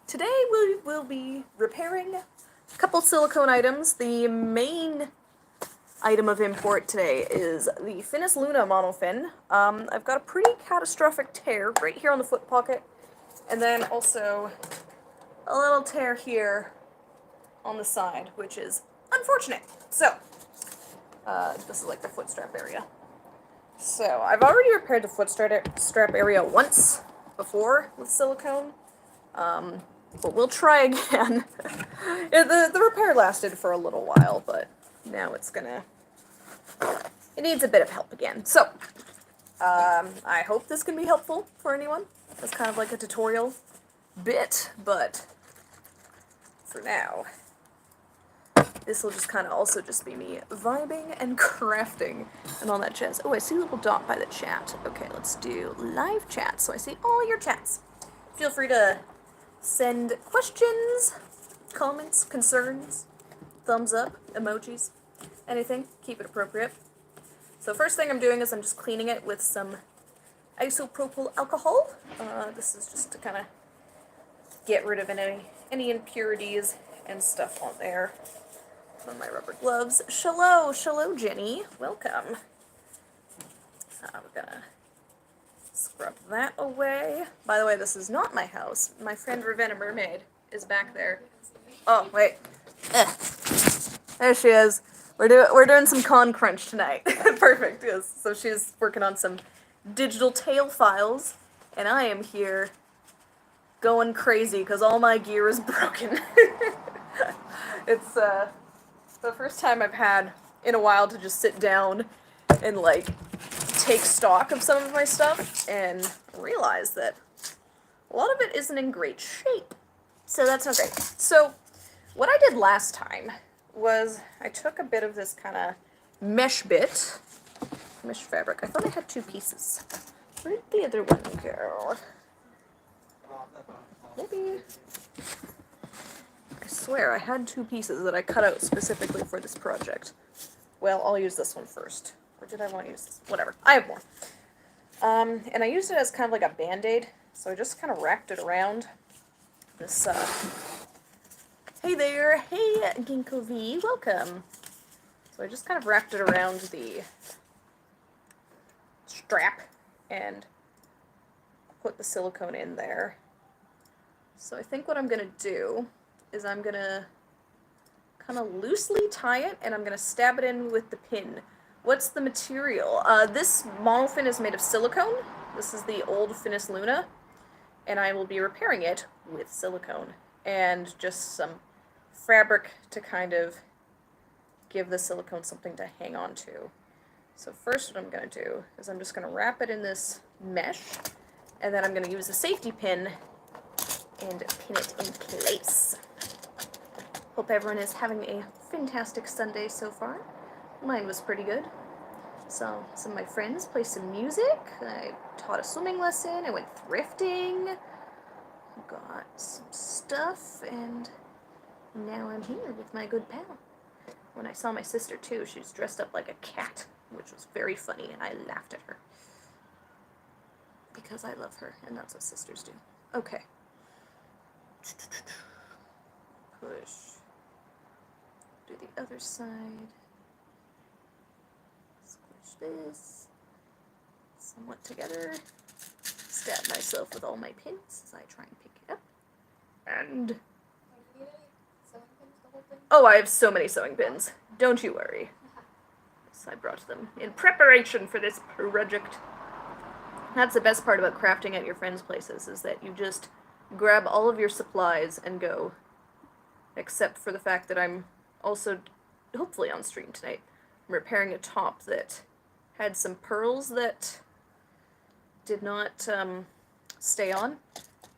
Today we will be repairing a couple silicone items. The main item of import today is the Finis Luna monofin. I've got a pretty catastrophic tear right here on the foot pocket, and then also a little tear here on the side, which is unfortunate. So, this is like the foot strap area. So, I've already repaired the foot strap area once before with silicone. But we'll try again. The repair lasted for a little while, but now it needs a bit of help again. So, I hope this can be helpful for anyone. It's kind of like a tutorial bit, but for now, this will just kind of also just be me vibing and crafting and all that jazz. Oh, I see a little dot by the chat. Okay, let's do live chat. So I see all your chats. Feel free to send questions, comments, concerns, thumbs up, emojis, anything. Keep it appropriate. So first thing I'm doing is I'm just cleaning it with some isopropyl alcohol. This is just to kind of get rid of any impurities and stuff on there. Put on my rubber gloves. Shallow, Jenny. Welcome. We're gonna scrub that away. By the way, this is not my house. My friend Ravenna Mermaid is back there. Oh, wait. There she is. We're doing some con crunch tonight. Perfect, yes. So she's working on some digital tail files, and I am here going crazy because all my gear is broken. It's the first time I've had in a while to just sit down and like take stock of some of my stuff and realize that a lot of it isn't in great shape. So that's not great. So what I did last time was I took a bit of this kind of mesh fabric. I thought I had two pieces. Where did the other one go? Maybe. I swear I had two pieces that I cut out specifically for this project. Well, I'll use this one first. Or did I want to use this? Whatever. I have more. And I used it as kind of like a band-aid. So I just kind of wrapped it around this, Hey there! Hey, Ginkgo V! Welcome! So I just kind of wrapped it around the strap and put the silicone in there. So I think what I'm going to do is I'm going to kind of loosely tie it, and I'm going to stab it in with the pin. What's the material? This monofin is made of silicone. This is the old Finis Luna, and I will be repairing it with silicone and just some fabric to kind of give the silicone something to hang on to. So first what I'm going to do is I'm just going to wrap it in this mesh, and then I'm going to use a safety pin and pin it in place. Hope everyone is having a fantastic Sunday so far. Mine was pretty good. So some of my friends play some music. I taught a swimming lesson. I went thrifting. Got some stuff, and now I'm here with my good pal. When I saw my sister too, she was dressed up like a cat, which was very funny, and I laughed at her. Because I love her, and that's what sisters do. Okay. Push. Do the other side. Squish this somewhat together. Stab myself with all my pins as I try and pick it up. And oh, I have so many sewing pins. Don't you worry. So I brought them in preparation for this project. That's the best part about crafting at your friends' places, is that you just grab all of your supplies and go. Except for the fact that I'm also, hopefully on stream tonight, I'm repairing a top that had some pearls that did not stay on,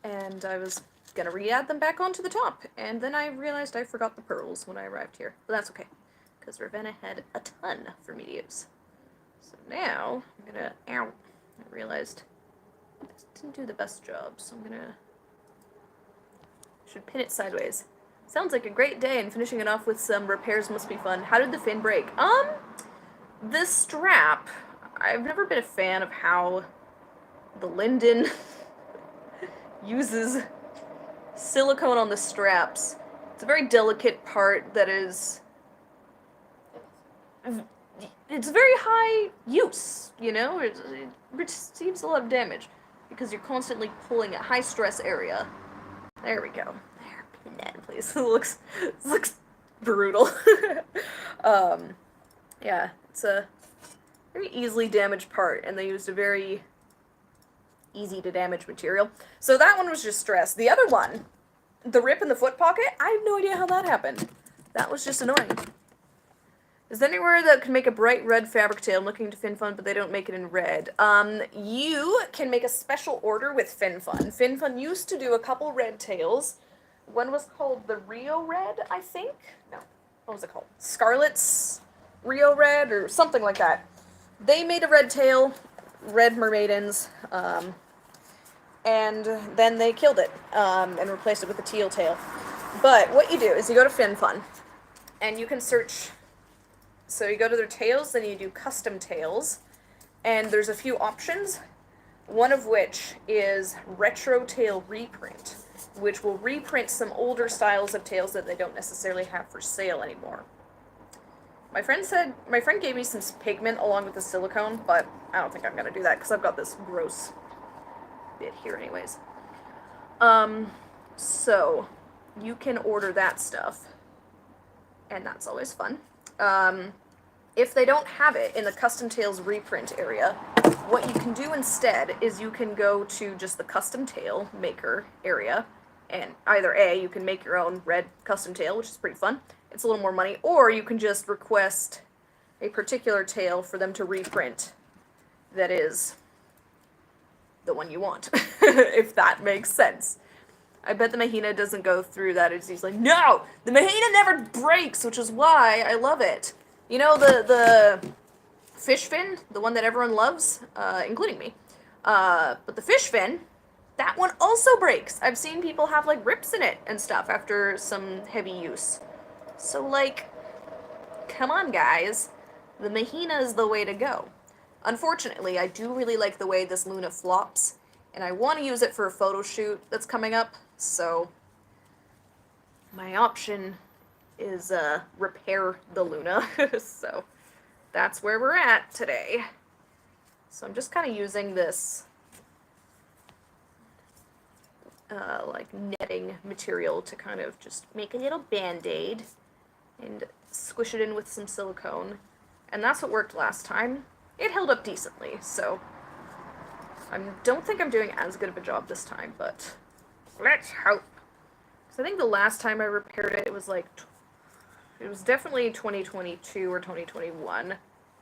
and I was gonna re-add them back onto the top, and then I realized I forgot the pearls when I arrived here. But that's okay, because Ravenna had a ton for me to use. So now, I'm gonna, I realized I didn't do the best job, so I'm gonna, should pin it sideways. Sounds like a great day, and finishing it off with some repairs must be fun. How did the fin break? This strap, I've never been a fan of how the Linden uses silicone on the straps. It's a very delicate part that is... It's very high use, you know? It receives a lot of damage because you're constantly pulling at high stress area. There we go. There, pin that, please. This looks brutal. Yeah, it's a very easily damaged part, and they used a very easy to damage material. So that one was just stress. The other one, the rip in the foot pocket, I have no idea how that happened. That was just annoying. Is there anywhere that can make a bright red fabric tail? I'm looking to FinFun, but they don't make it in red. You can make a special order with FinFun. FinFun used to do a couple red tails. One was called the Rio Red, I think? No. What was it called? Scarlet's Rio Red, or something like that. They made a red tail, red mermaidens, and then they killed it, and replaced it with a teal tail. But what you do is you go to FinFun, and you can search... So you go to their tails, then you do custom tails, and there's a few options, one of which is retro tail reprint, which will reprint some older styles of tails that they don't necessarily have for sale anymore. My friend gave me some pigment along with the silicone, but I don't think I'm gonna do that because I've got this gross bit here anyways. So you can order that stuff, and that's always fun. If they don't have it in the custom tails reprint area, what you can do instead is you can go to just the custom tail maker area, and either A, you can make your own red custom tail, which is pretty fun. It's a little more money, or you can just request a particular tail for them to reprint that is the one you want, if that makes sense. I bet the Mahina doesn't go through that. He's like, no! The Mahina never breaks, which is why I love it. You know, the fish fin, the one that everyone loves, including me. But the fish fin, that one also breaks. I've seen people have, like, rips in it and stuff after some heavy use. So, like, come on, guys. The Mahina is the way to go. Unfortunately, I do really like the way this Luna flops, and I want to use it for a photo shoot that's coming up, so my option is repair the Luna. So that's where we're at today. So I'm just kind of using this like netting material to kind of just make a little band-aid and squish it in with some silicone. And that's what worked last time. It held up decently, so I don't think I'm doing as good of a job this time, but let's hope. So I think the last time I repaired it, it was like, it was definitely 2022 or 2021,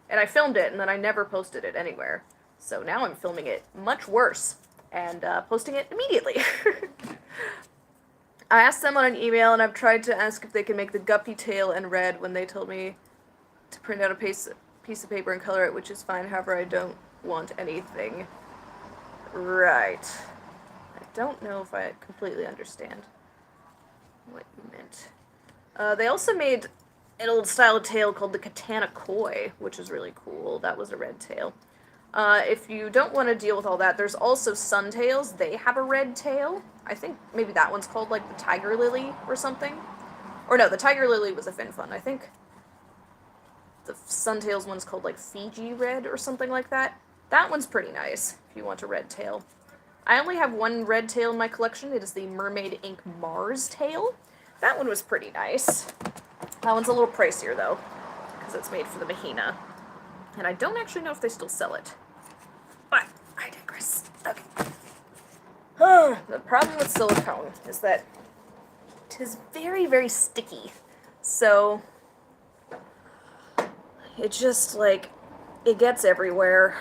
and I filmed it, and then I never posted it anywhere. So now I'm filming it much worse, and posting it immediately. I asked them on an email, and I've tried to ask if they can make the guppy tail in red when they told me to print out a piece of paper and color it, which is fine, however I don't want anything. Right. I don't know if I completely understand what you meant. They also made an old style of tail called the Katana Koi, which is really cool. That was a red tail. If you don't want to deal with all that, there's also sun tails. They have a red tail. I think maybe that one's called, like, the Tiger Lily or something. Or no, the Tiger Lily was a FinFun. I think the Suntails one's called, like, Fiji Red or something like that. That one's pretty nice, if you want a red tail. I only have one red tail in my collection. It is the Mermaid Ink Mars tail. That one was pretty nice. That one's a little pricier, though, because it's made for the Mahina. And I don't actually know if they still sell it. But I digress. Okay. The problem with silicone is that it is very, very sticky. So it just, like, it gets everywhere.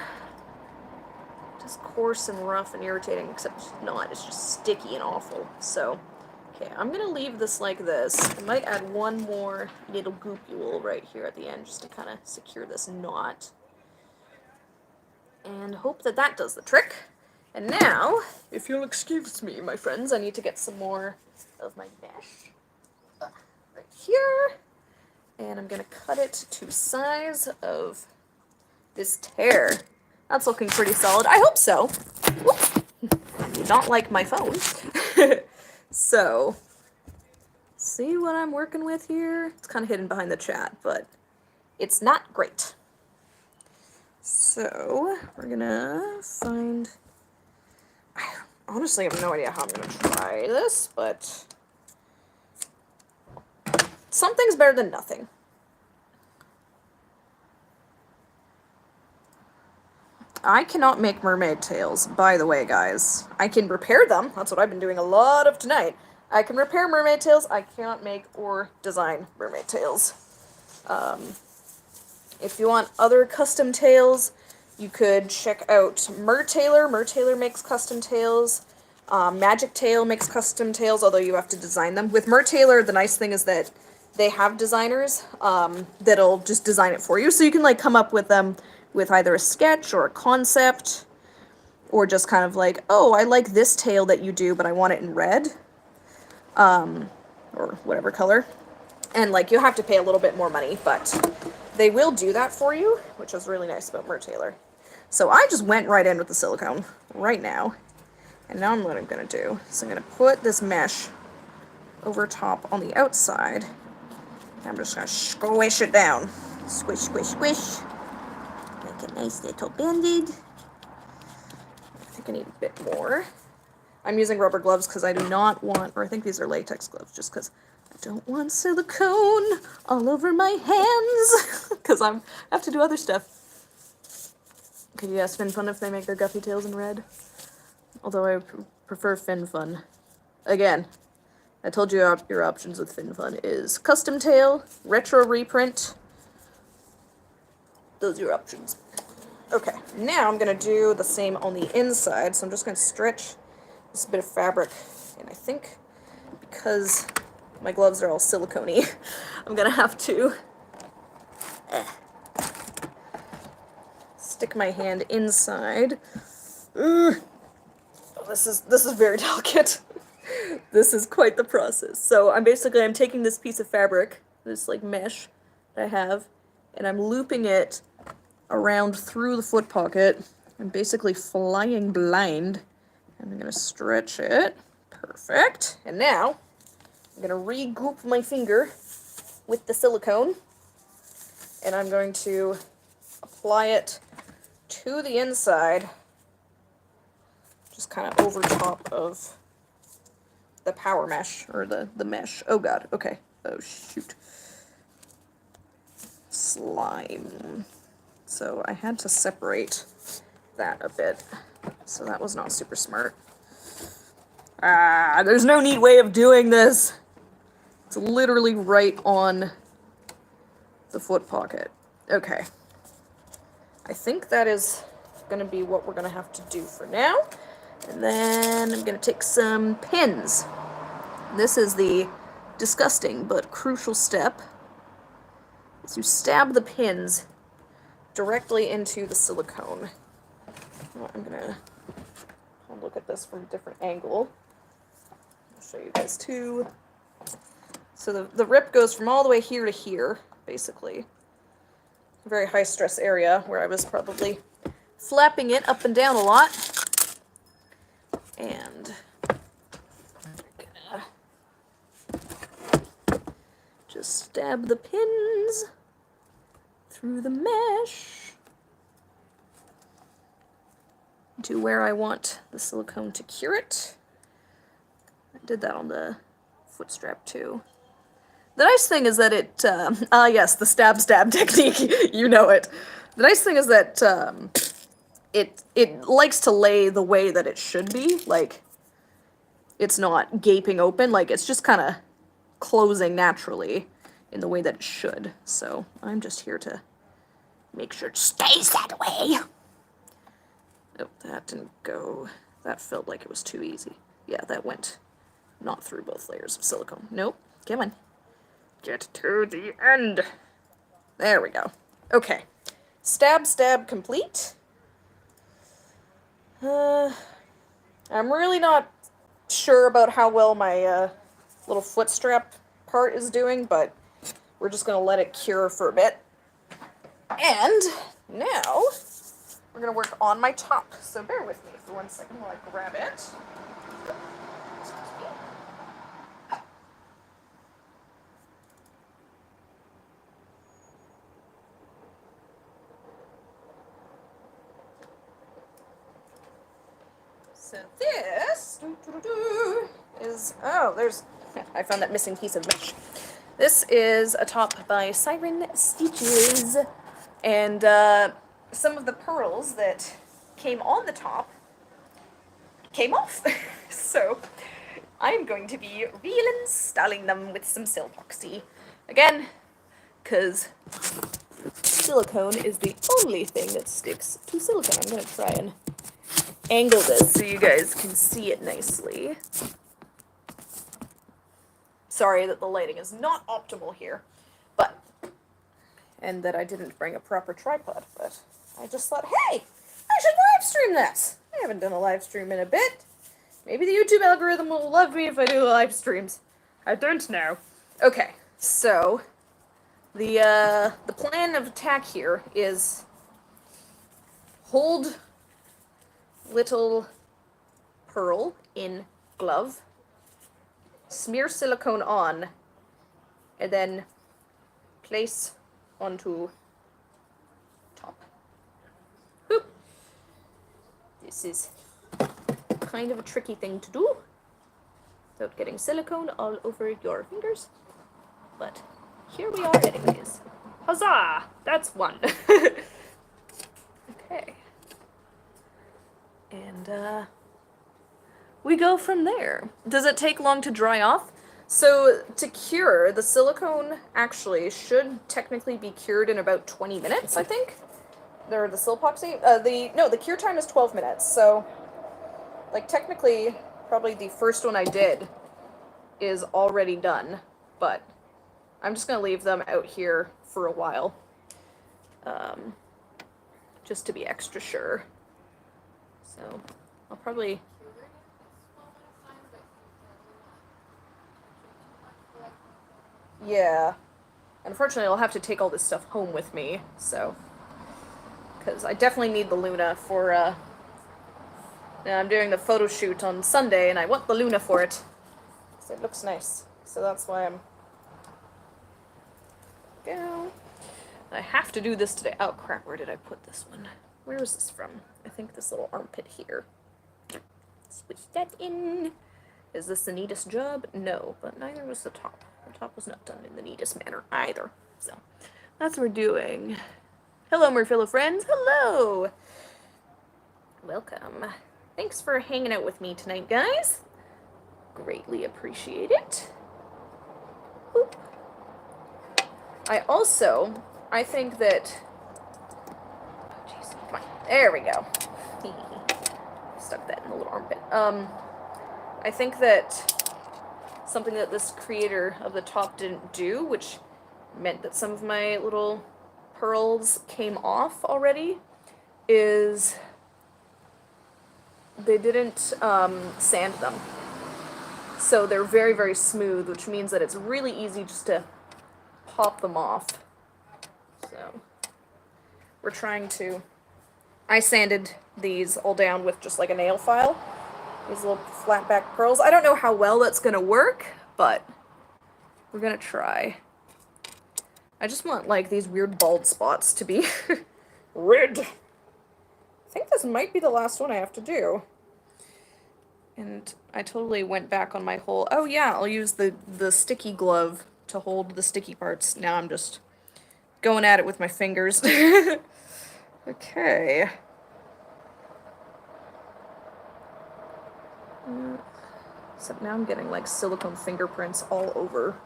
Just coarse and rough and irritating, except it's not. It's just sticky and awful. So, okay, I'm gonna leave this like this. I might add one more little goopule right here at the end just to kind of secure this knot. And hope that that does the trick. And now, if you'll excuse me, my friends, I need to get some more of my mesh. Right here. And I'm gonna cut it to size of this tear. That's looking pretty solid. I hope so. Whoop. I do not like my phone. So, see what I'm working with here? It's kind of hidden behind the chat, but it's not great. So, we're gonna find... I honestly have no idea how I'm gonna try this, but something's better than nothing. I cannot make mermaid tails, by the way, guys. I can repair them. That's what I've been doing a lot of tonight. I can repair mermaid tails. I cannot make or design mermaid tails. If you want other custom tails, you could check out Mertailor. Mertailor makes custom tails. Magic Tail makes custom tails, although you have to design them. With Mertailor, the nice thing is that they have designers that'll just design it for you. So you can like come up with them with either a sketch or a concept, or just kind of like, oh, I like this tail that you do, but I want it in red, or whatever color. And like, you have to pay a little bit more money, but they will do that for you, which is really nice about Mertailor. So I just went right in with the silicone right now. And now what I'm going to do is I'm going to put this mesh over top on the outside. And I'm just going to squish it down. Squish, squish, squish. Make a nice little band-aid. I think I need a bit more. I'm using rubber gloves because I do not want, or I think these are latex gloves, just because I don't want silicone all over my hands. Because I have to do other stuff. Could you ask Fin Fun if they make their Guppy tails in red? Although I prefer Fin Fun. Again, I told you your options with Fin Fun is custom tail, retro reprint. Those are your options. Okay, now I'm going to do the same on the inside, so I'm just going to stretch this bit of fabric, and I think because my gloves are all silicone-y, I'm going to have to stick my hand inside. Oh, this is very delicate. This is quite the process. So I'm taking this piece of fabric, this like mesh that I have, and I'm looping it around through the foot pocket. I'm basically flying blind. And I'm going to stretch it. Perfect. And now, I'm going to re-goop my finger with the silicone. And I'm going to apply it to the inside. Just kind of over top of the power mesh, or the mesh. Oh god, okay. Oh shoot. Slime. So I had to separate that a bit. So that was not super smart. There's no neat way of doing this. It's literally right on the foot pocket. Okay. I think that is going to be what we're going to have to do for now. And then I'm going to take some pins. This is the disgusting but crucial step. Is you stab the pins directly into the silicone. I'm going to look at this from a different angle. I'll show you guys too. So the rip goes from all the way here to here, basically. A very high stress area where I was probably flapping it up and down a lot. And I'm gonna just stab the pins through the mesh to where I want the silicone to cure it. I did that on the foot strap too. The nice thing is that it, yes, the stab technique, you know it. The nice thing is that it likes to lay the way that it should be. Like, it's not gaping open, like it's just kind of closing naturally in the way that it should. So I'm just here to make sure it stays that way. Oh, that didn't go. That felt like it was too easy. Yeah, that went not through both layers of silicone. Nope. Come on. Get to the end. There we go. Okay. Stab complete. I'm really not sure about how well my little foot strap part is doing, but we're just going to let it cure for a bit. And now we're going to work on my top. So bear with me for 1 second while I grab it. So this is, oh, there's, I found that missing piece of mesh. This is a top by Siren Stitches, and some of the pearls that came on the top came off. So I'm going to be reinstalling them with some Silpoxy. Again, because silicone is the only thing that sticks to silicone. I'm going to try and angle this so you guys can see it nicely. Sorry that the lighting is not optimal here, but, and that I didn't bring a proper tripod, but I just thought, hey, I should live stream this. I haven't done a live stream in a bit. Maybe the YouTube algorithm will love me if I do live streams. I don't know. Okay, so the plan of attack here is hold little pearl in glove, smear silicone on, and then place onto top. Boop. This is kind of a tricky thing to do without getting silicone all over your fingers, but here we are anyways. Huzzah! That's one. Okay. And we go from there. Does it take long to dry off? So to cure, the silicone actually should technically be cured in about 20 minutes, I think. The Silpoxy, the cure time is 12 minutes, so like technically probably the first one I did is already done, but I'm just gonna leave them out here for a while, just to be extra sure. So I'll probably, yeah, unfortunately I'll have to take all this stuff home with me, so, because I definitely need the Luna for, I'm doing the photo shoot on Sunday, and I want the Luna for it. So it looks nice. So that's why I'm... Go. I have to do this today. Oh crap, where did I put this one? Where is this from? I think this little armpit here. Switch that in. Is this the neatest job? No, but neither was the top. The top was not done in the neatest manner either. So that's what we're doing. Hello, my fellow friends. Hello! Welcome. Thanks for hanging out with me tonight, guys. Greatly appreciate it. Boop. I think that... Oh, jeez. Come on. There we go. Stuck that in the little armpit. I think that something that this creator of the top didn't do, which meant that some of my little pearls came off already, is... they didn't sand them. So they're very, very smooth, which means that it's really easy just to pop them off. So we're trying to... I sanded these all down with just like a nail file. These little flat back pearls. I don't know how well that's gonna work, but we're gonna try. I just want like these weird bald spots to be rid. I think this might be the last one I have to do. And I totally went back on my whole, oh yeah, I'll use the sticky glove to hold the sticky parts. Now I'm just going at it with my fingers. Okay. Except now I'm getting like silicone fingerprints all over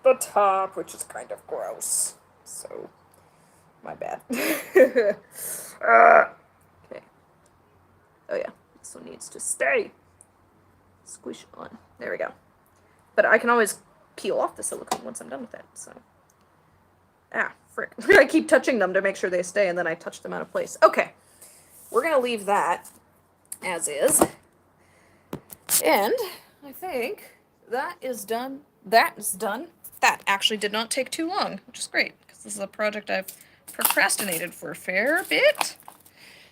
the top, which is kind of gross. So, my bad. Okay. Oh yeah, this one needs to stay. Squish on. There we go. But I can always peel off the silicone once I'm done with it, so. Ah, frick. I keep touching them to make sure they stay, and then I touch them out of place. Okay. We're gonna leave that as is. And I think that is done. That is done. That actually did not take too long, which is great, because this is a project I've procrastinated for a fair bit.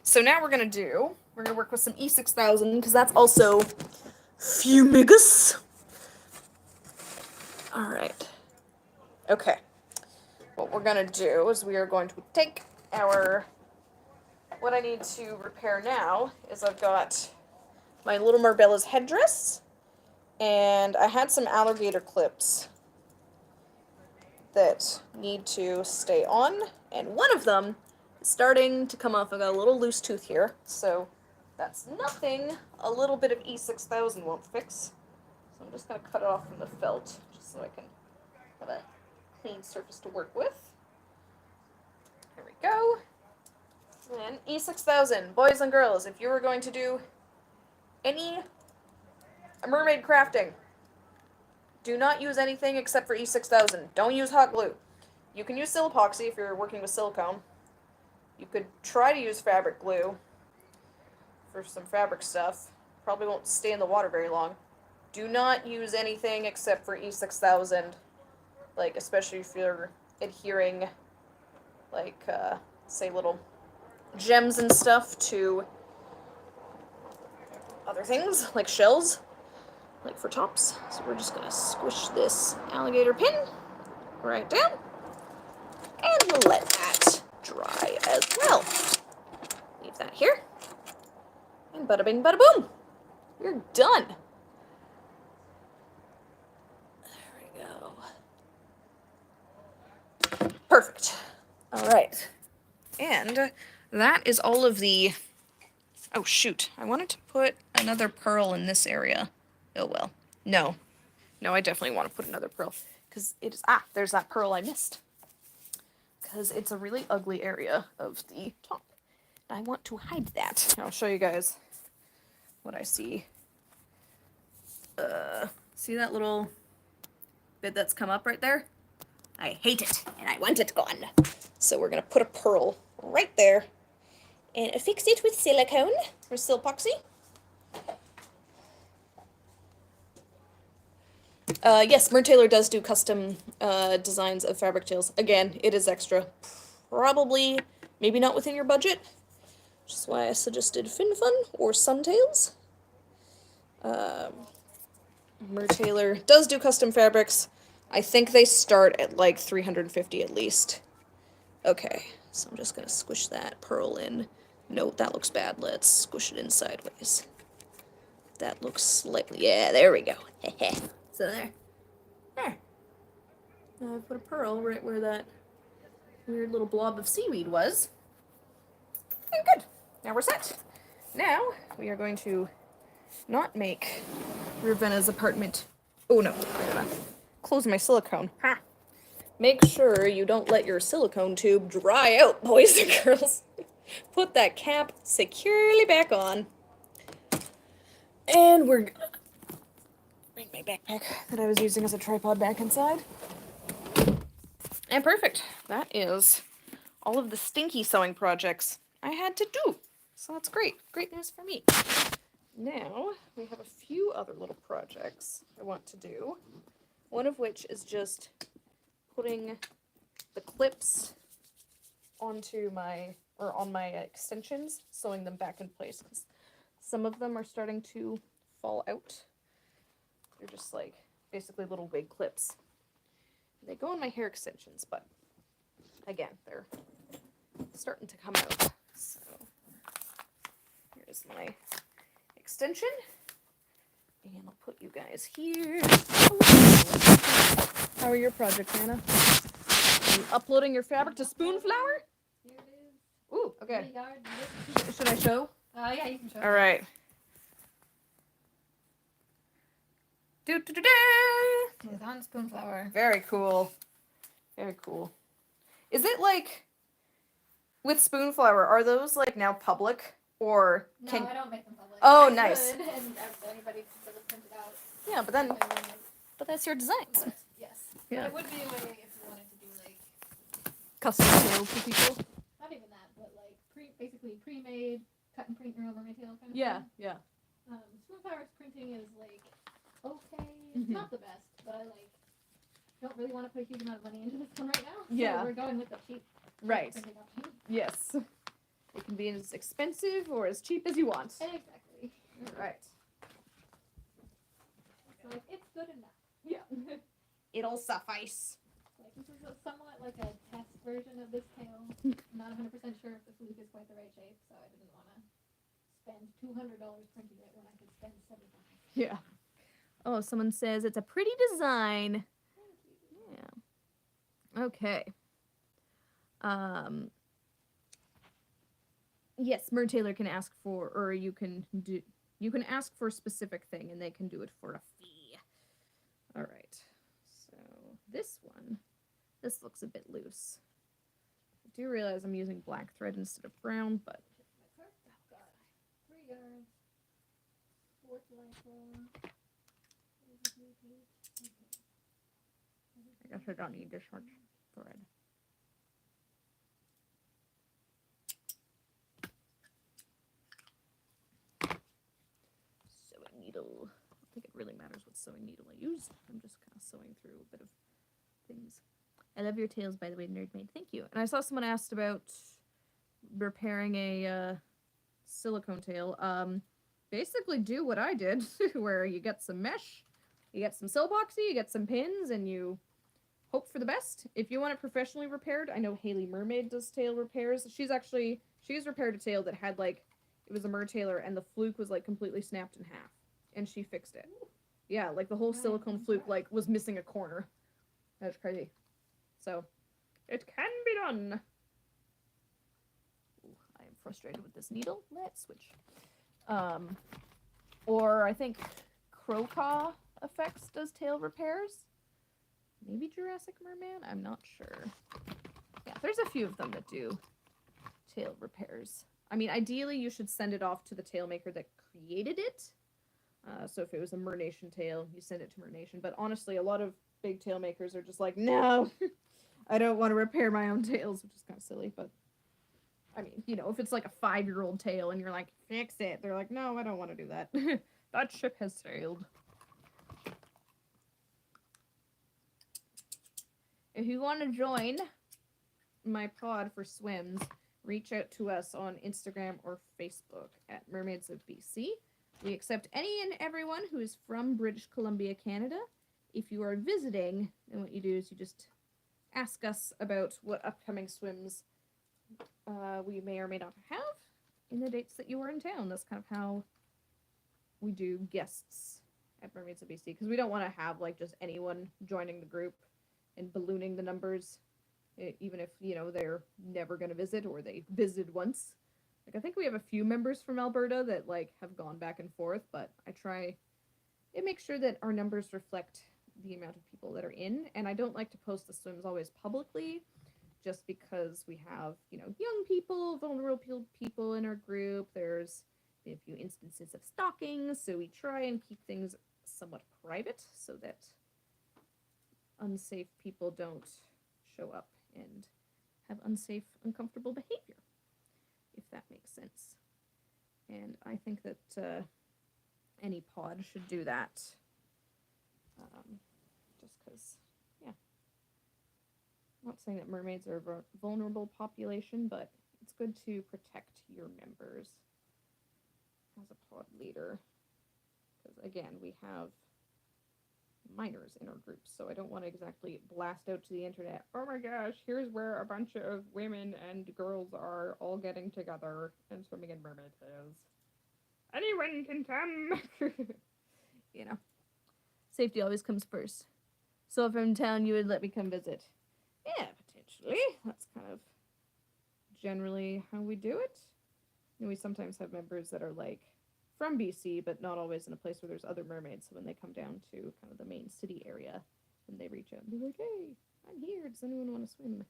So now we're gonna work with some E6000, because that's also fumigous. Alright. Okay. What we're gonna do is we are going to take our... What I need to repair now is I've got my little Marbella's headdress, and I had some alligator clips that need to stay on, and one of them is starting to come off. I got a little loose tooth here, so that's nothing a little bit of E6000 won't fix. So I'm just going to cut it off from the felt, just so I can have a clean surface to work with. There we go. And E6000, boys and girls, if you were going to do any mermaid crafting, do not use anything except for E6000. Don't use hot glue. You can use Silopoxy if you're working with silicone. You could try to use fabric glue for some fabric stuff. Probably won't stay in the water very long. Do not use anything except for E6000, like, especially if you're adhering, like, say, little gems and stuff to other things, like shells, like for tops. So we're just gonna squish this alligator pin right down, and we'll let that dry as well. Leave that here, and bada bing, bada boom. You're done. There we go. Perfect. All right. And that is all of the... Oh, shoot. I wanted to put another pearl in this area. Oh, well. No. No, I definitely want to put another pearl. Because it is... Ah, there's that pearl I missed. Because it's a really ugly area of the top. I want to hide that. I'll show you guys what I see. See that little bit that's come up right there? I hate it, and I want it gone. So we're going to put a pearl right there and affix it with silicone or Silpoxy. Yes, Mertailor does do custom designs of fabric tails. Again, it is extra. Probably, maybe not within your budget, which is why I suggested FinFun or Suntails. Mertailor does do custom fabrics. I think they start at like 350 at least. Okay, so I'm just gonna squish that pearl in. No, that looks bad. Let's squish it in sideways. That looks slightly... Yeah, there we go. So there. There. Now I put a pearl right where that weird little blob of seaweed was. And good. Now we're set. Now we are going to not make Ravenna's apartment... Oh no, I'm gonna close my silicone. Ha! Make sure you don't let your silicone tube dry out, boys and girls. Put that cap securely back on. And we're gonna bring my backpack that I was using as a tripod back inside. And perfect. That is all of the stinky sewing projects I had to do. So that's great. Great news for me. Now, we have a few other little projects I want to do. One of which is just putting the clips onto my, or on my extensions, sewing them back in place, because some of them are starting to fall out. They're just like, basically little wig clips. They go on my hair extensions, but again, they're starting to come out. So, here's my extension, and I'll put you guys here. How are your projects, Hannah? Are you uploading your fabric to Spoonflower? Here it is. Ooh, okay. Should I show? Yeah, you can show. All right. Do-do-do-do! It's on Spoonflower. Very cool. Very cool. Is it like, with Spoonflower, are those like now public? Or no, I don't make them public. Oh, I nice. could, and anybody can sort of print it out. Yeah, but then, but that's your designs. But, yes. Yeah. It would be a way if you wanted to do like Custom tails for people. not even that, but like basically pre-made, cut and print your own mermaid tail kind of Yeah, thing. yeah. Spoonflower's printing is like okay. It's not the best, but I like don't really want to put a huge amount of money into this one right now. Yeah. So we're going with the cheap Right. printing option. Yes. It can be as expensive or as cheap as you want. Exactly. Right. So like, it's good enough. Yeah. It'll suffice. Like this is somewhat like a test version of this tail. I'm not 100% sure if the fluke is quite the right shape, so I didn't want to spend $200 printing it when I could spend $75. Yeah. Oh, someone says it's a pretty design. Thank you. Yeah. Okay. Yes, Mer Taylor can ask for, or you can ask for a specific thing and they can do it for a fee. All right. So this looks a bit loose. I do realize I'm using black thread instead of brown, but Got 3 yards. 4th lycra. I guess I don't need this much thread. Sewing needle. I don't think it really matters what sewing needle I use. I'm just kind of sewing through a bit of things. I love your tails, by the way, Nerdmaid. Thank you. And I saw someone asked about repairing a silicone tail. Basically do what I did, where you get some mesh, you get some Silboxy, you get some pins, and you hope for the best. If you want it professionally repaired, I know Haley Mermaid does tail repairs. She's repaired a tail that had like, it was a mer tailor and the fluke was like completely snapped in half, and she fixed it. Yeah, like the whole silicone fluke like was missing a corner. That's crazy. So, it can be done. Ooh, I am frustrated with this needle. Let's switch. Or I think Crocaw Effects does tail repairs. Maybe Jurassic Merman? I'm not sure. Yeah, there's a few of them that do tail repairs. I mean, ideally you should send it off to the tail maker that created it. So if it was a Mernation tail, you send it to Mernation. But honestly, a lot of big tail makers are just like, no, I don't want to repair my own tails, which is kind of silly. But I mean, you know, if it's like a 5-year-old tail and you're like, fix it, they're like, no, I don't want to do that. That ship has sailed. If you want to join my pod for swims, reach out to us on Instagram or Facebook at Mermaids of BC. We accept any and everyone who is from British Columbia, Canada. If you are visiting, then what you do is you just ask us about what upcoming swims we may or may not have in the dates that you are in town. That's kind of how we do guests at Mermaids of BC, because we don't want to have like just anyone joining the group and ballooning the numbers, even if, you know, they're never going to visit or they visited once. Like, I think we have a few members from Alberta that, like, have gone back and forth, but it makes sure that our numbers reflect the amount of people that are in, and I don't like to post the swims always publicly, just because we have, you know, young people, vulnerable people in our group. There's a few instances of stalking, so we try and keep things somewhat private so that unsafe people don't show up and have unsafe, uncomfortable behavior, if that makes sense. And I think that any pod should do that. Just because, yeah. I'm not saying that mermaids are a vulnerable population, but it's good to protect your members as a pod leader. Because, again, we have minors in our group, so I don't want to exactly blast out to the internet, oh my gosh, here's where a bunch of women and girls are all getting together and swimming in mermaid tails. Anyone can come! You know, safety always comes first. So if I'm in town, you would let me come visit? Yeah, potentially. That's kind of generally how we do it. And we sometimes have members that are like from BC, but not always in a place where there's other mermaids. So when they come down to kind of the main city area, then they reach out and be like, hey, I'm here. Does anyone want to swim?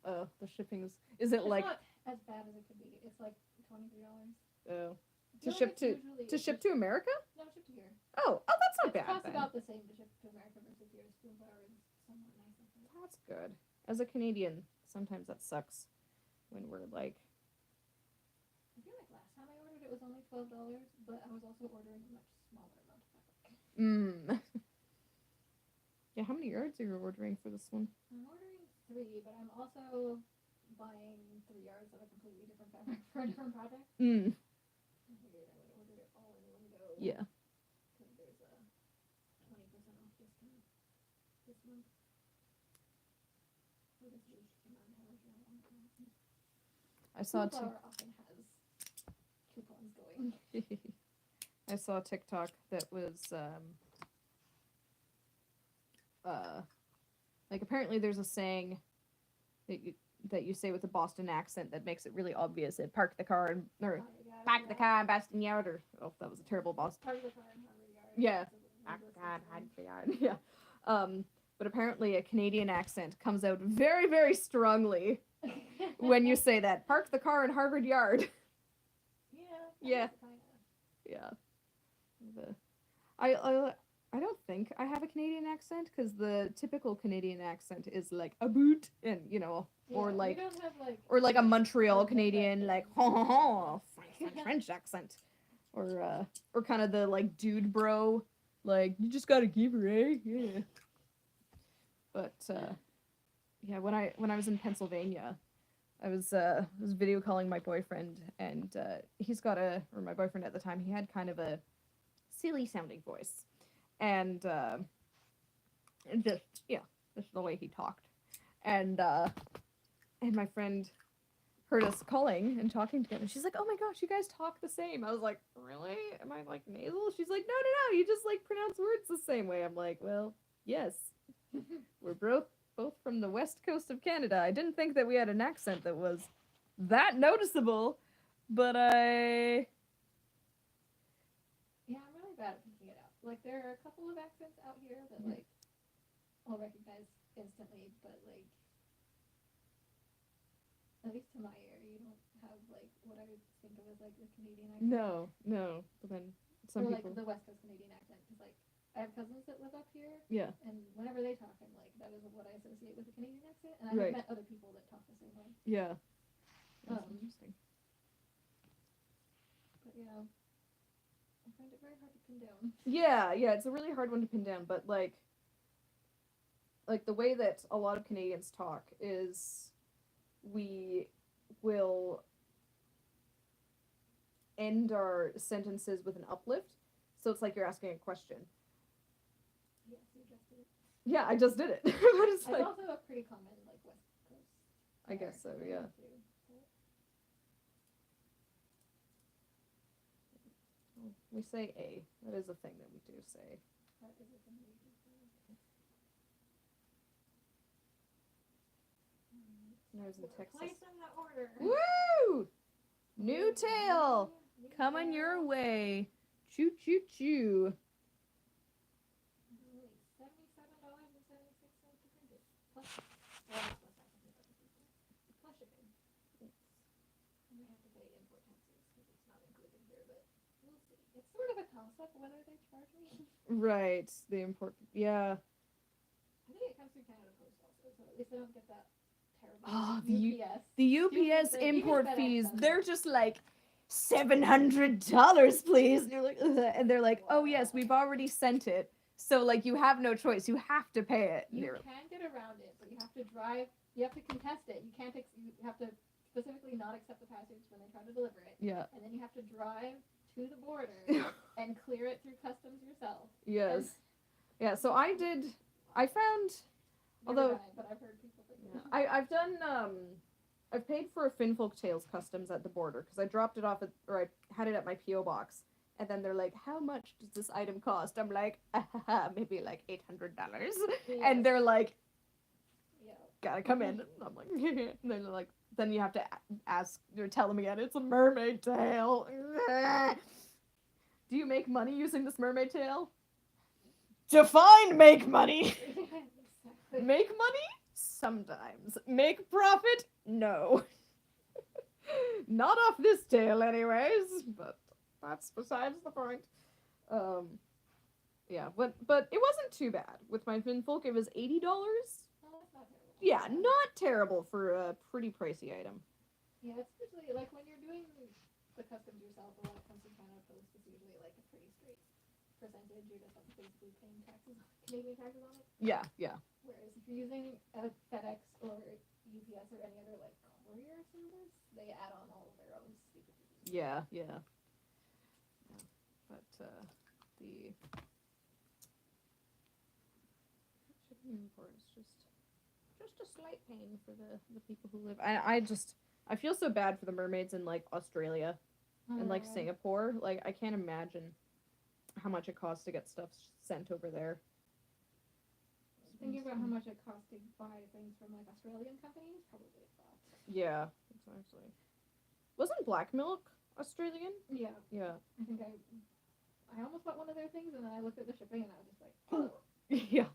Oh, the shipping is it It's like not as bad as it could be. It's like $23. oh You to know, ship it's usually- to ship to America? No, ship to here. Oh, that's not It bad costs then. about the same to ship to America versus here. Spoonflower is somewhat nice, I think. That's good. As a Canadian, sometimes that sucks when we're like, I feel like last time I ordered it was only $12, but I was also ordering a much smaller amount of fabric. Yeah, how many yards are you ordering for this one? I'm ordering 3, but I'm also buying 3 yards of a completely different fabric for a different project. Mm. I figured I would order it all in one go. Yeah. Because there's a 20% off discount this month. Or this week, depending on how much you want. I saw Flower often has coupons going. I saw a TikTok that was like apparently there's a saying that you say with a Boston accent that makes it really obvious. It park the car and or park the car in Boston Yard or oh that was a terrible Boston. Park the car in Harvard Yard. Yeah. Park the car in Harvard Yard. Yeah. But apparently a Canadian accent comes out very, very strongly when you say that. Park the car in Harvard Yard. Yeah. Yeah. I don't think I have a Canadian accent because the typical Canadian accent is like a boot and or like a Montreal Canadian like French accent or kind of the like dude bro like you just gotta give her yeah. But yeah, when I was in Pennsylvania, I was video calling my boyfriend, and my boyfriend at the time, he had kind of a silly sounding voice, and just the way he talked, and my friend heard us calling and talking together. She's like, "Oh my gosh, you guys talk the same." I was like, "Really? Am I like nasal?" She's like, "No, you just like pronounce words the same way." I'm like, "Well, yes, we're both from the west coast of Canada. I didn't think that we had an accent that was that noticeable, but Yeah, I'm really bad at picking it out. Like, there are a couple of accents out here that, like, I'll recognize instantly, but, like, at least to my ear, you don't have, like, what I would think of as, like, the Canadian accent. No, but then some or, people... like, the West Coast Canadian accent, because, like, I have cousins that live up here, Yeah. and whenever they talk, I'm like, that is what I associate with the Canadian accent, and I Right. have met other people that talk the same way. Yeah. That's interesting. But, yeah, I find it very hard to pin down. Yeah, it's a really hard one to pin down, but, like the way that a lot of Canadians talk is we will end our sentences with an uplift, so it's like you're asking a question. Yes, you just did it. Yeah, I just did it. But it's It's like, also a pretty common, like, West Coast. I guess so, yeah. We say A. That is a thing that we do say. That is a thing we do say. When I was in Texas. Placing the order. Woo! New tail coming your way. Choo choo choo. $77.76 to print it. Plus shipping. I might have to pay import taxes because it's not included here, but we'll see. It's sort of a toss-up whether they charge me. Right, the import. Yeah. I think it comes through Canada Post also, so at least I don't get that terrible Oh, UPS. the UPS Stupid thing. import Even FedEx fees, does they're it. just like $700, please. And you're like, ugh. And they're like, oh yes, we've already sent it. So like you have no choice. You have to pay it. And You they're- can get around it, but you have to drive. You have to contest it. You can't. You have to specifically not accept the package when they try to deliver it, Yeah. and then you have to drive to the border and clear it through customs yourself. Yes. Yeah. So I found. Never Although- done it, but I've heard people think. I've done I've paid for a Finfolk Tales customs at the border because I dropped it off or I had it at my PO box, and then they're like, "How much does this item cost?" I'm like, maybe like $800, Yeah. and they're like, Yeah. "Gotta come in." And I'm like, and then they're like, then you have to ask or tell them again, it's a mermaid tail. Do you make money using this mermaid tail? Define make money. Exactly. Make money? Sometimes. Make profit? No. Not off this tail anyways, but that's besides the point. Yeah, but it wasn't too bad. With my Finfolk, it was $80. Oh, that's not terrible. Yeah, not terrible for a pretty pricey item. Yeah, it's usually like when you're doing the customs yourself, or when it comes to Canada Post, it's usually like a pretty straight percentage. You're just like basically paying taxes, Canadian taxes on it. Yeah. Whereas if you're using a FedEx or UPS or any other like warrior symbols, they add on all of their own stupid things. Yeah. But the shipping import is just a slight pain for the people who live. I feel so bad for the mermaids in like Australia and like Singapore. Like I can't imagine how much it costs to get stuff sent over there. Thinking about how much it costs to buy things from like Australian companies, probably a lot. Yeah, exactly. Wasn't black milk Australian? Yeah. Yeah. I think I almost bought one of their things, and then I looked at the shipping, and I was just like, oh. Yeah.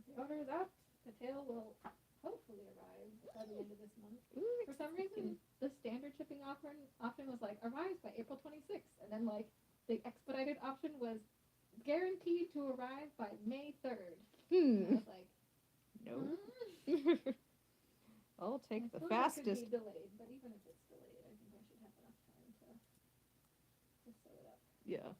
The order is out. The tail will hopefully arrive by the end of this month. For some reason, the standard shipping option was like, arrives by April 26th, and then like the expedited option was guaranteed to arrive by May 3rd. And I was like, No. I'll take the It fastest. could be delayed, but even if it's delayed, I think I should have enough time to sew it up. Yeah.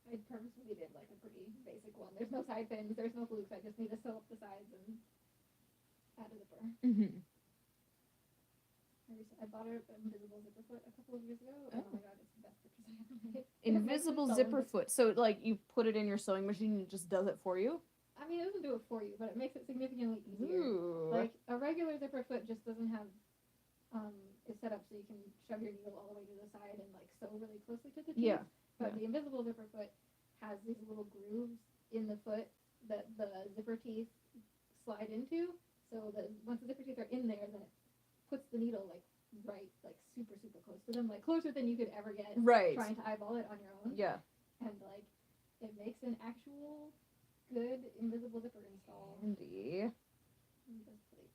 I purposely did like a pretty basic one. There's no side pins, there's no flukes. I just need to sew up the sides and add a zipper. Mm-hmm. I bought an invisible zipper foot a couple of years ago. And oh my god, it's the best purchase I ever made. Invisible zipper foot. So like you put it in your sewing machine and it just does it for you? I mean, it doesn't do it for you, but it makes it significantly easier. Ooh. Like a regular zipper foot just doesn't have it's set up so you can shove your needle all the way to the side and like sew really closely to the teeth. Yeah. But the invisible zipper foot has these little grooves in the foot that the zipper teeth slide into. So that once the zipper teeth are in there, then it puts the needle like right, like super close to them, like closer than you could ever get. Right. Trying to eyeball it on your own. Yeah. And like it makes an actual good invisible zipper install. Handy. And just like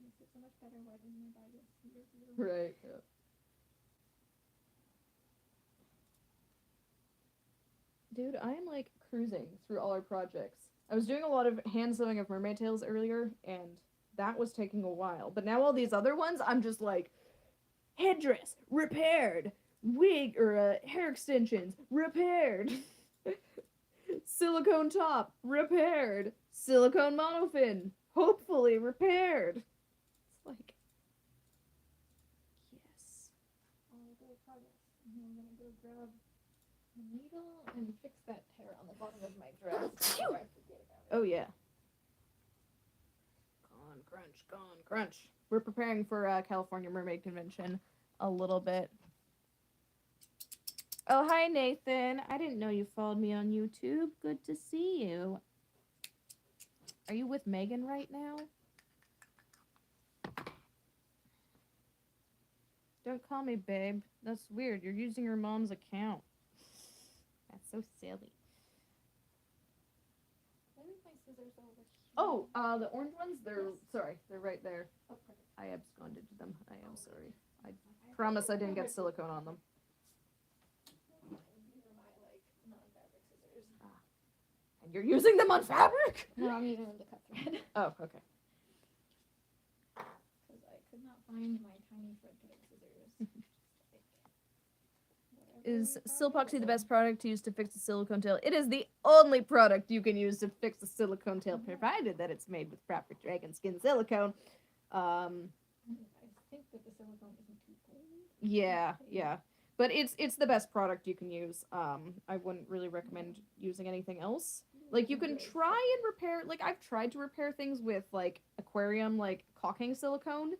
makes it so much better. Why didn't I buy this years ago? Right. Yeah. Dude, I am like cruising through all our projects. I was doing a lot of hand sewing of mermaid tails earlier, and that was taking a while. But now all these other ones, I'm just like, headdress repaired, wig or hair extensions repaired, silicone top repaired, silicone monofin hopefully repaired. It's like, yes. All the progress. And then I'm gonna go grab a needle and fix that tear on the bottom of my dress before I forget about it. Oh yeah. Gone crunch. We're preparing for California Mermaid Convention a little bit. Oh, hi Nathan. I didn't know you followed me on YouTube. Good to see you. Are you with Megan right now? Don't call me babe. That's weird. You're using your mom's account. That's so silly. Where is my scissors over here? Oh, the orange ones, they're right there. Oh, perfect. I absconded them. I am sorry. I promise I didn't get silicone on them. These are my like non-fabric scissors. And you're using them on fabric? No, I'm using them to cut thread. Oh, okay. Because I could not find my tiny thread cutting scissors. Is Silpoxy the best product to use to fix a silicone tail? It is the only product you can use to fix a silicone tail, provided that it's made with proper dragon skin silicone. I think that the silicone isn't too cold. Yeah. But it's the best product you can use. I wouldn't really recommend using anything else. Like, you can try and repair, like, I've tried to repair things with, like, aquarium, like, caulking silicone,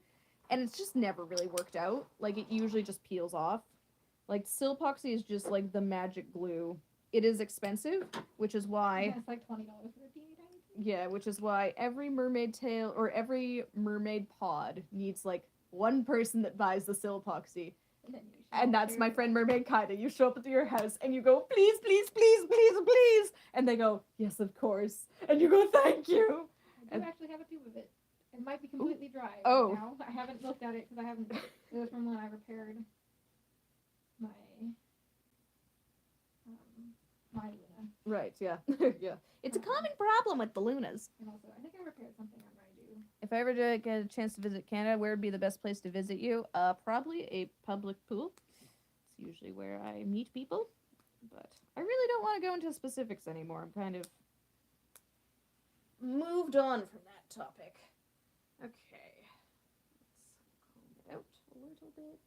and it's just never really worked out. Like, it usually just peels off. Like, Silpoxy is just, like, the magic glue. It is expensive, which is why... Yeah, it's like $20 for a teeny tiny thing. Yeah, which is why every mermaid tail, or every mermaid pod needs, like, one person that buys the Silpoxy. And that's my friend Mermaid Kaida. You show up at your house and you go, please, please, please, please, please. And they go, yes, of course. And you go, thank you. I do actually have a tube of it. It might be completely dry Oh. right now. I haven't looked at it because I haven't. It was from when I repaired my my Luna. Right, yeah. Yeah. It's a common problem with the Lunas. And also, I think I repaired something on Raiju. If I ever did get a chance to visit Canada, where would be the best place to visit you? Probably a public pool. It's usually where I meet people. But I really don't want to go into specifics anymore. I'm kind of moved on from that topic. Okay. Let's comb it out a little bit.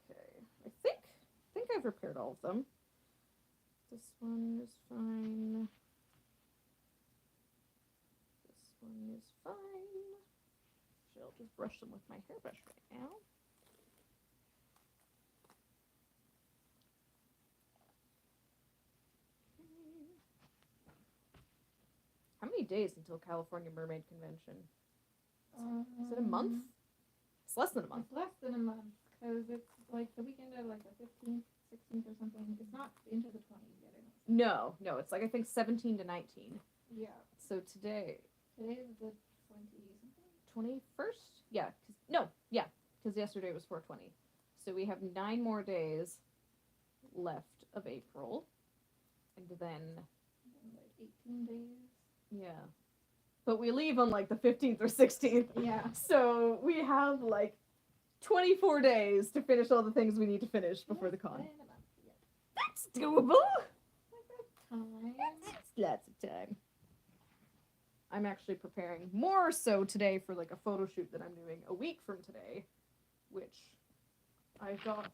Okay. I think I've repaired all of them. This one is fine. This one is fine. Actually, I'll just brush them with my hairbrush right now. How many days until California Mermaid Convention? Is it a month? It's less than a month. It's less than a month, because it's like the weekend of like the 15th, 16th or something. It's not into the 20s yet, I don't No, it's like I think 17 to 19. Yeah. So today, Today is the 20 something? 21st? Yeah, because yesterday was 420. So we have 9 more days left of April. And then, Like 18 days. yeah. But we leave on like the 15th or 16th. Yeah. So we have like 24 days to finish all the things we need to finish before the Less con. than a month, yeah. That's doable! Time. That's lots of time. I'm actually preparing more so today for like a photo shoot that I'm doing a week from today, which I got,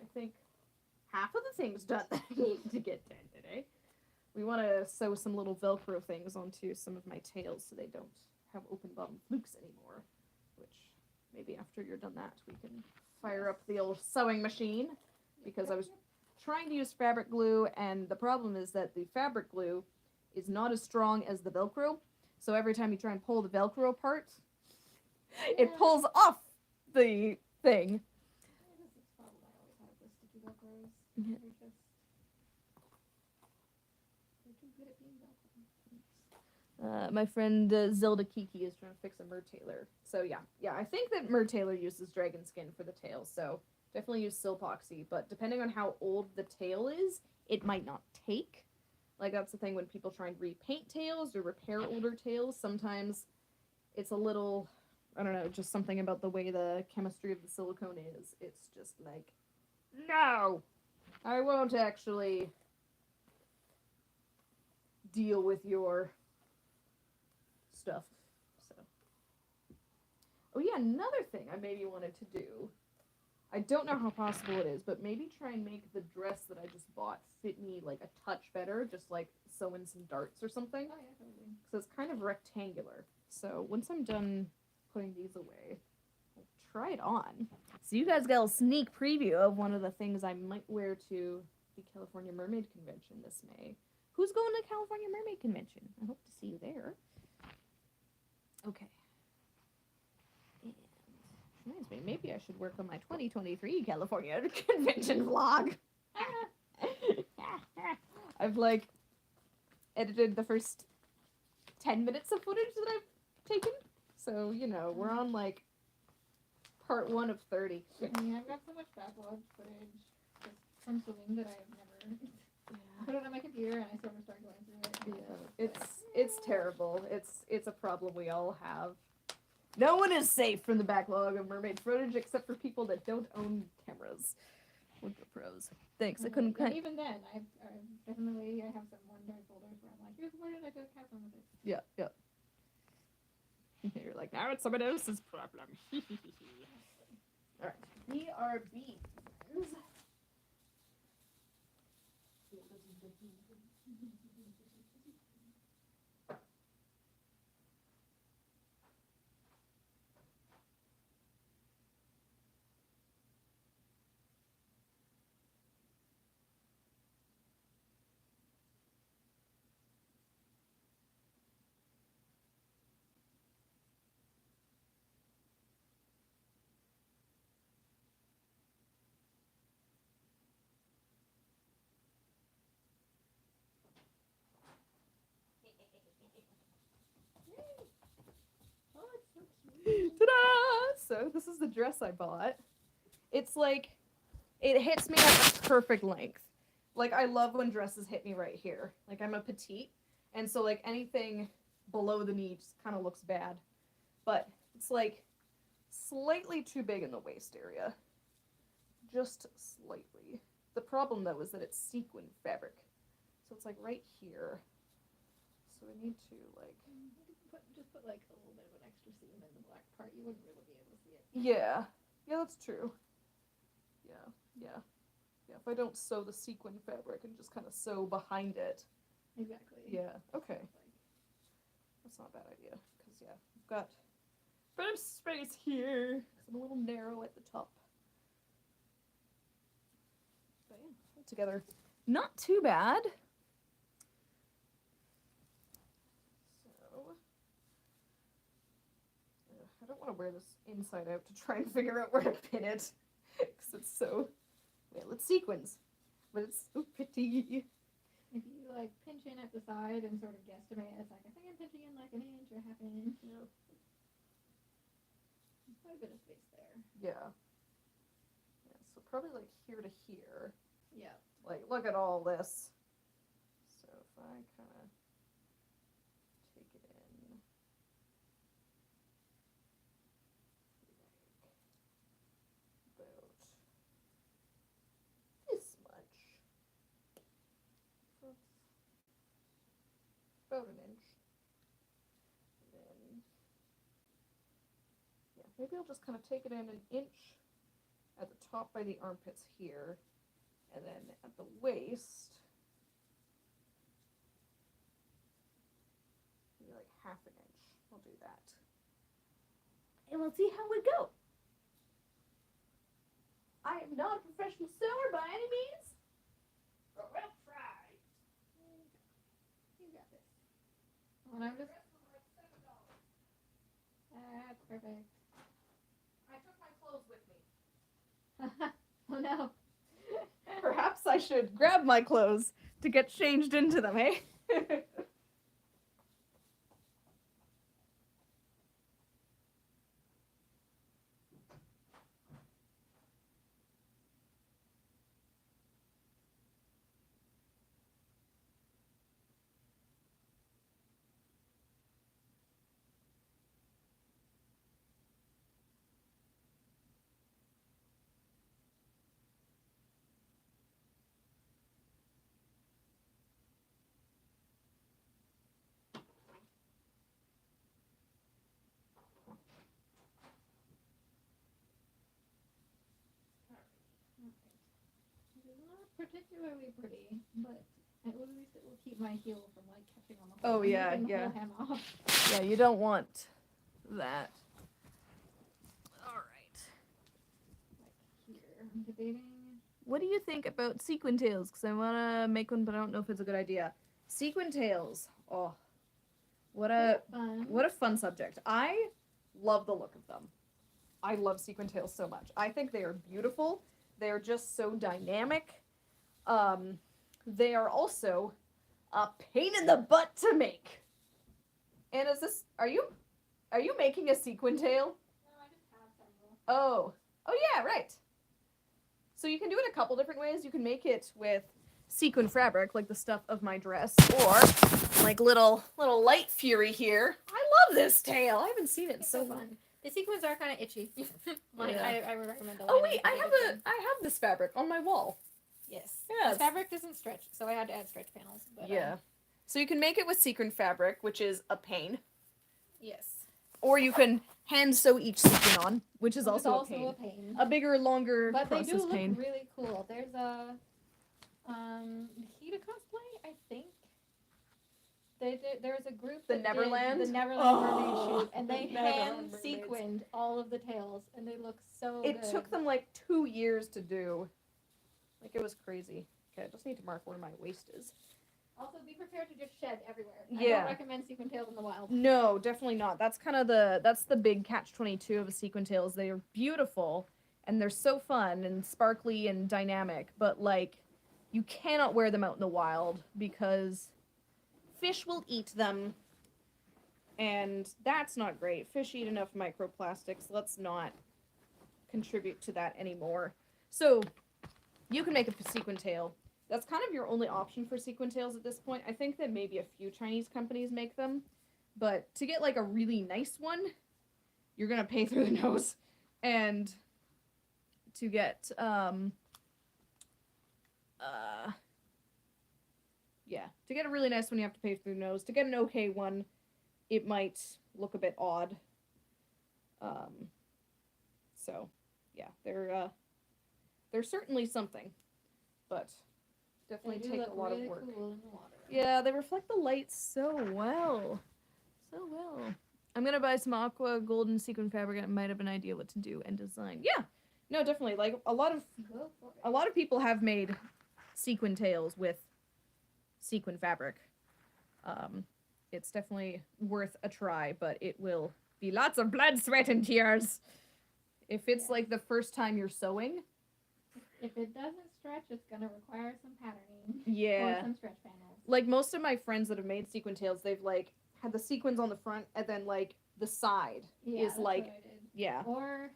I think, half of the things done that I need to get done today. We want to sew some little Velcro things onto some of my tails so they don't have open bottom flukes anymore, which maybe after you're done that we can fire up the old sewing machine, because I was trying to use fabric glue, and the problem is that the fabric glue is not as strong as the Velcro, so every time you try and pull the Velcro apart, it pulls off the thing. Yeah, this is probably why I always have the sticky Velcros. Yeah. They're too good at being Velcro. My friend Zelda Kiki is trying to fix a Mertailor. So yeah, I think that Mertailor uses dragon skin for the tail, so definitely use Silpoxy, but depending on how old the tail is, it might not take. Like, that's the thing when people try and repaint tails or repair older tails, sometimes it's a little, I don't know, just something about the way the chemistry of the silicone is. It's just like, no! I won't actually deal with your stuff. So, oh yeah, another thing I maybe wanted to do, I don't know how possible it is, but maybe try and make the dress that I just bought fit me like a touch better, just like sew in some darts or something. Oh, yeah, totally. So it's kind of rectangular. So once I'm done putting these away, I'll try it on. So you guys got a sneak preview of one of the things I might wear to the California Mermaid Convention this May. Who's going to the California Mermaid Convention? I hope to see you there. Okay. And reminds me, maybe I should work on my 2023 California Convention vlog. I've like edited the first 10 minutes of footage that I've taken. So, you know, we're on like part 1 of 30. Yeah, I've got so much backlog footage just from swimming that I've never put it on my computer, and I still start going through it. Yeah, it's terrible. It's a problem we all have. No one is safe from the backlog of mermaid footage except for people that don't own cameras. Or GoPros. Thanks. I couldn't. And even then, I definitely have some OneDrive folders where I'm like, here's where did I go have fun with it. Yeah. You're like, now it's someone else's problem. All right. BRB. Ta-da! So this is the dress I bought. It's like, it hits me at the perfect length. Like, I love when dresses hit me right here. Like, I'm a petite, and so like anything below the knee just kind of looks bad. But it's like slightly too big in the waist area. Just slightly. The problem though is that it's sequin fabric. So it's like right here. so we need to like. Just put like a little bit of an extra seam in the black part. You wouldn't really be able to see it. Yeah, yeah, that's true. Yeah. If I don't sew the sequin fabric and just kind of sew behind it. Exactly. Yeah. Okay. That's not a bad idea because I've got a bit of space here. 'Cause I'm a little narrow at the top. But yeah, all together, not too bad. So I don't want to wear this inside out to try and figure out where to pin it because it's so well. It's sequins, but it's so pretty. If you like pinch in at the side and sort of guesstimate, it's like I think I'm pinching in like an inch or half an inch. Yeah. There's quite a bit of space there. Yeah. So probably like here to here. Yeah. Like, look at all this. So if I kind of take it in, like about this much. So it's about an inch. And then, yeah, maybe I'll just kind of take it in an inch at the top by the armpits here. And then at the waist, maybe like half an inch. I'll do that. And we'll see how we go. I am not a professional sewer by any means, but we'll try. You got this. And I'm just. That's perfect. I took my clothes with me. Oh no. Perhaps I should grab my clothes to get changed into them, eh? It's not particularly pretty, but at least it will keep my heel from like catching on the Oh, hole and yeah, ripping the yeah. whole hem off. Yeah, you don't want that. Alright. Here, I'm debating. What do you think about sequin tails? Because I want to make one, but I don't know if it's a good idea. Sequin tails. Oh, what a fun subject. I love the look of them. I love sequin tails so much. I think they are beautiful. They are just so dynamic. They are also a pain in the butt to make. And is this? Are you making a sequin tail? No, I just have several. Oh yeah, right. So you can do it a couple different ways. You can make it with sequin fabric, like the stuff of my dress, or like little light fury here. I love this tail. I haven't seen it in It's so so long. fun. The sequins are kind of itchy. Yeah. I would recommend the Oh lining wait, I to be itchy. have this fabric on my wall. Yes. Yes. The fabric doesn't stretch, so I had to add stretch panels. But, Yeah. So you can make it with sequin fabric, which is a pain, yes. or you can hand sew each sequin on, which is Which also, a pain. a pain. A bigger, longer But they process do look pain. really cool. There's a Nikita cosplay, I think. There's a group The that Neverland? did the Neverland Oh, mermaid shoot, and they the Neverland hand mermaids. sequined all of the tails, and they look so It good. took them like 2 years to do. Like it was crazy. Okay, I just need to mark where my waist is. Also, be prepared to just shed everywhere. I Yeah. don't recommend sequin tails in the wild. No, definitely not. That's kind of that's the big catch-22 of a sequin tails. They are beautiful and they're so fun and sparkly and dynamic, but like you cannot wear them out in the wild because fish will eat them. And that's not great. Fish eat enough microplastics. Let's not contribute to that anymore. So, you can make a sequin tail. That's kind of your only option for sequin tails at this point. I think that maybe a few Chinese companies make them. But to get like a really nice one, you're going to pay through the nose. And to get, yeah, To get a really nice one, you have to pay through the nose. To get an okay one, it might look a bit odd. So, yeah, they're certainly something, but definitely They do take look a lot of really work. cool in the water. Yeah, they reflect the light so well. So well. I'm gonna buy some aqua golden sequin fabric. I might have an idea what to do and design. Yeah, no, definitely. Like Go for it. a lot of people have made sequin tails with sequin fabric. It's definitely worth a try, but it will be lots of blood, sweat, and tears. If it's like the first time you're sewing, If it doesn't stretch, it's gonna require some patterning. yeah. Or some stretch panels. Like most of my friends that have made sequin tails, they've like had the sequins on the front and then like the side Yeah, is that's like, what I did. yeah. Or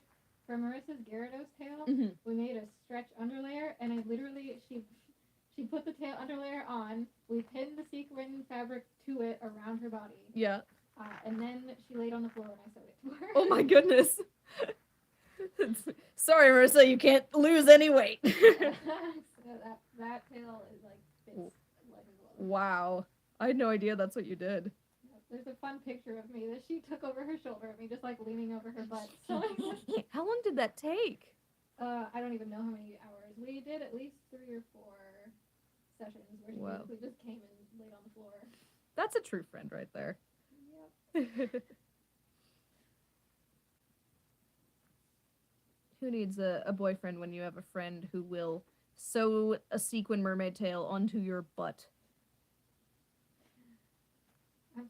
for Marissa's Gyarados tail, Mhm. we made a stretch underlayer, and I literally she put the tail underlayer on. We pinned the sequin fabric to it around her body, Yeah. and then she laid on the floor and I sewed it to her. Oh my goodness. Sorry, Marissa, you can't lose any weight. So that tail is like fits like a glove. Wow. I had no idea that's what you did. There's a fun picture of me that she took over her shoulder at me, just like leaning over her butt. sewing it. How long did that take? I don't even know how many hours. We did at least 3 or 4 sessions where she Wow. basically just came and laid on the floor. That's a true friend right there. Yep. Who needs a boyfriend when you have a friend who will sew a sequin mermaid tail onto your butt?